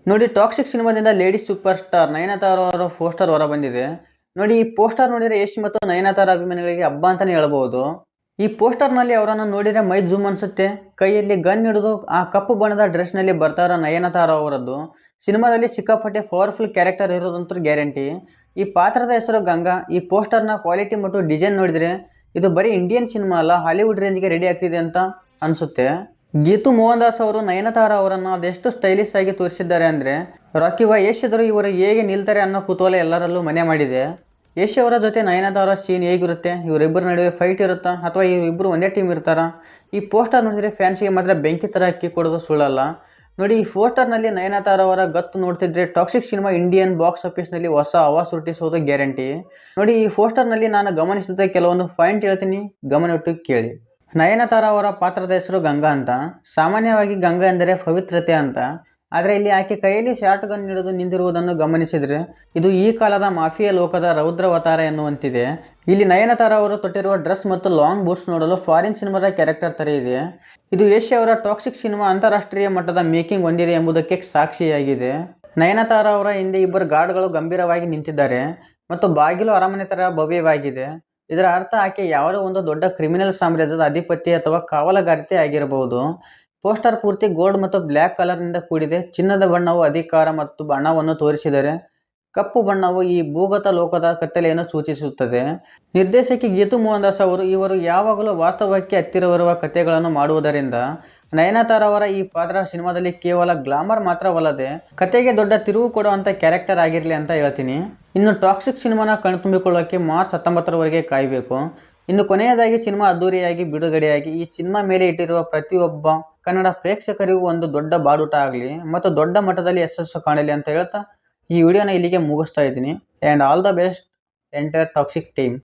ನೋಡಿ, ಟಾಕ್ಸಿಕ್ ಸಿನಿಮಾದಿಂದ lady super star Nayanthara ಅವರ ಪೋಸ್ಟರ್ ಹೊರ ಬಂದಿದೆ. ನೋಡಿ, ಈ ಪೋಸ್ಟರ್ ನೋಡಿದ್ರೆ ಯಶ್ ಮತ್ತು ನಯನತಾರ ಅಭಿಮಾನಿಗಳಿಗೆ ಹಬ್ಬ ಅಂತಾನೆ ಹೇಳ್ಬಹುದು. ಈ ಪೋಸ್ಟರ್ ನಲ್ಲಿ ಅವರನ್ನು ನೋಡಿದ್ರೆ ಮೈ ಜೂಮ್ ಅನ್ಸುತ್ತೆ. ಕೈಯಲ್ಲಿ ಗನ್ ಹಿಡಿದು ಆ ಕಪ್ಪು ಬಣ್ಣದ ಡ್ರೆಸ್ ನಲ್ಲಿ ಬರ್ತಾರ ನಯನತಾರ ಅವರದ್ದು. ಸಿನಿಮಾದಲ್ಲಿ ಸಿಕ್ಕಾಪಟ್ಟೆ ಪವರ್ಫುಲ್ ಕ್ಯಾರೆಕ್ಟರ್ ಇರೋದಂತೂ ಗ್ಯಾರಂಟಿ. ಈ ಪಾತ್ರದ ಹೆಸರು ಗಂಗಾ. ಈ ಪೋಸ್ಟರ್ನ ಕ್ವಾಲಿಟಿ ಮತ್ತು ಡಿಸೈನ್ ನೋಡಿದ್ರೆ ಇದು ಬರೀ ಇಂಡಿಯನ್ ಸಿನಿಮಾ ಅಲ್ಲ, ಹಾಲಿವುಡ್ ರೇಂಜ್ಗೆ ರೆಡಿ ಆಗ್ತಿದೆ ಅಂತ ಅನ್ಸುತ್ತೆ. ಗೀತು ಮೋಹನ್ ದಾಸ್ ಅವರು ನಯನತಾರ ಅವರನ್ನು ಅದೆಷ್ಟು ಸ್ಟೈಲಿಶ್ ಆಗಿ ತೋರಿಸಿದ್ದಾರೆ ಅಂದರೆ, ರಾಕಿ ಬಾಯ್ ಯಶ್ ಎದುರು ಇವರು ಹೇಗೆ ನಿಲ್ತಾರೆ ಅನ್ನೋ ಕುತೂಹಲ ಎಲ್ಲರಲ್ಲೂ ಮನೆ ಮಾಡಿದೆ. ಯಶ್ ಅವರ ಜೊತೆ ನಯನತಾರ ಸೀನ್ ಹೇಗಿರುತ್ತೆ, ಇವರಿಬ್ಬರ ನಡುವೆ ಫೈಟ್ ಇರುತ್ತಾ ಅಥವಾ ಇವರಿಬ್ಬರು ಒಂದೇ ಟೀಮ್ ಇರ್ತಾರಾ? ಈ ಪೋಸ್ಟರ್ ನೋಡಿದರೆ ಫ್ಯಾನ್ಸ್ಗೆ ಮಾತ್ರ ಬೆಂಕಿ ಥರ ಅಕ್ಕಿ ಕೊಡೋದು ಸುಳ್ಳಲ್ಲ. ನೋಡಿ, ಈ ಪೋಸ್ಟರ್ನಲ್ಲಿ ನಯನತಾರ ಅವರ ಗತ್ತು ನೋಡ್ತಿದ್ರೆ ಟಾಕ್ಸಿಕ್ ಸಿನಿಮಾ ಇಂಡಿಯನ್ ಬಾಕ್ಸ್ ಆಫೀಸ್ನಲ್ಲಿ ಹೊಸ ಹವಾ ಸೃಷ್ಟಿಸೋದು ಗ್ಯಾರಂಟಿ. ನೋಡಿ, ಈ ಪೋಸ್ಟರ್ನಲ್ಲಿ ನಾನು ಗಮನಿಸಿದ ಕೆಲವೊಂದು ಪಾಯಿಂಟ್ ಹೇಳ್ತೀನಿ, ಗಮನವಿಟ್ಟು ಕೇಳಿ. ನಯನತಾರ ಅವರ ಪಾತ್ರದ ಹೆಸರು ಗಂಗಾ ಅಂತ. ಸಾಮಾನ್ಯವಾಗಿ ಗಂಗಾ ಎಂದರೆ ಪವಿತ್ರತೆ ಅಂತ, ಆದರೆ ಇಲ್ಲಿ ಆಕೆ ಕೈಯಲ್ಲಿ ಶಾರ್ಟ್ ಗನ್ ಹಿಡಿದು ನಿಂತಿರುವುದನ್ನು ಗಮನಿಸಿದರೆ ಇದು ಈ ಕಾಲದ ಮಾಫಿಯಾ ಲೋಕದ ರೌದ್ರಾವತಾರ ಎನ್ನುವಂತಿದೆ. ಇಲ್ಲಿ ನಯನತಾರ ಅವರು ತೊಟ್ಟಿರುವ ಡ್ರೆಸ್ ಮತ್ತು ಲಾಂಗ್ ಬೂಟ್ಸ್ ನೋಡಲು ಫಾರಿನ್ ಸಿನಿಮಾದ ಕ್ಯಾರೆಕ್ಟರ್ ತರ ಇದೆ. ಇದು ಯಶ್ ಅವರ ಟಾಕ್ಸಿಕ್ ಸಿನಿಮಾ ಅಂತಾರಾಷ್ಟ್ರೀಯ ಮಟ್ಟದ ಮೇಕಿಂಗ್ ಹೊಂದಿದೆ ಎಂಬುದಕ್ಕೆ ಸಾಕ್ಷಿಯಾಗಿದೆ. ನಯನತಾರ ಅವರ ಹಿಂದೆ ಇಬ್ಬರು ಗಾರ್ಡ್ಗಳು ಗಂಭೀರವಾಗಿ ನಿಂತಿದ್ದಾರೆ ಮತ್ತು ಬಾಗಿಲು ಅರಮನೆ ತರ ಭವ್ಯವಾಗಿದೆ. ಇದರ ಅರ್ಥ ಆಕೆ ಯಾವುದೋ ಒಂದು ದೊಡ್ಡ ಕ್ರಿಮಿನಲ್ ಸಾಮ್ರಾಜ್ಯದ ಅಧಿಪತಿ ಅಥವಾ ಕಾವಲುಗಾರ್ತಿ ಆಗಿರಬಹುದು. ಪೋಸ್ಟರ್ ಪೂರ್ತಿ ಗೋಲ್ಡ್ ಮತ್ತು ಬ್ಲ್ಯಾಕ್ ಕಲರ್ನಿಂದ ಕೂಡಿದೆ. ಚಿನ್ನದ ಬಣ್ಣವು ಅಧಿಕಾರ ಮತ್ತು ಬಣ್ಣವನ್ನು ತೋರಿಸಿದರೆ, ಕಪ್ಪು ಬಣ್ಣವು ಈ ಭೂಗತ ಲೋಕದ ಕತ್ತಲೆಯನ್ನು ಸೂಚಿಸುತ್ತದೆ. ನಿರ್ದೇಶಕಿ ಗೀತು ಮೋಹನ್ ದಾಸ್ ಇವರು ಯಾವಾಗಲೂ ವಾಸ್ತವಕ್ಕೆ ಹತ್ತಿರವಿರುವ ಕಥೆಗಳನ್ನು ಮಾಡುವುದರಿಂದ ನಯನತಾರ ಅವರ ಈ ಪಾತ್ರ ಸಿನಿಮಾದಲ್ಲಿ ಕೇವಲ ಗ್ಲಾಮರ್ ಮಾತ್ರವಲ್ಲದೆ ಕತೆಗೆ ದೊಡ್ಡ ತಿರುವು ಕೊಡುವಂಥ ಕ್ಯಾರೆಕ್ಟರ್ ಆಗಿರಲಿ ಅಂತ ಹೇಳ್ತೀನಿ. ಇನ್ನು ಟಾಕ್ಸಿಕ್ ಸಿನಿಮಾನ ಕಣ್ತುಂಬಿಕೊಳ್ಳೋಕ್ಕೆ ಮಾರ್ಚ್ 19ರವರೆಗೆ ಕಾಯಬೇಕು. ಇನ್ನು ಕೊನೆಯದಾಗಿ ಸಿನಿಮಾ ಅದ್ದೂರಿಯಾಗಿ ಬಿಡುಗಡೆಯಾಗಿ ಈ ಸಿನಿಮಾ ಮೇಲೆ ಇಟ್ಟಿರುವ ಪ್ರತಿಯೊಬ್ಬ ಕನ್ನಡ ಪ್ರೇಕ್ಷಕರಿಗೂ ಒಂದು ದೊಡ್ಡ ಬಾಡುಟ ಆಗಲಿ ಮತ್ತು ದೊಡ್ಡ ಮಟ್ಟದಲ್ಲಿ ಯಶಸ್ಸು ಕಾಣಲಿ ಅಂತ ಹೇಳ್ತಾ ಈ ವಿಡಿಯೋನ ಇಲ್ಲಿಗೆ ಮುಗಿಸ್ತಾ ಇದ್ದೀನಿ. And all the best entire toxic team.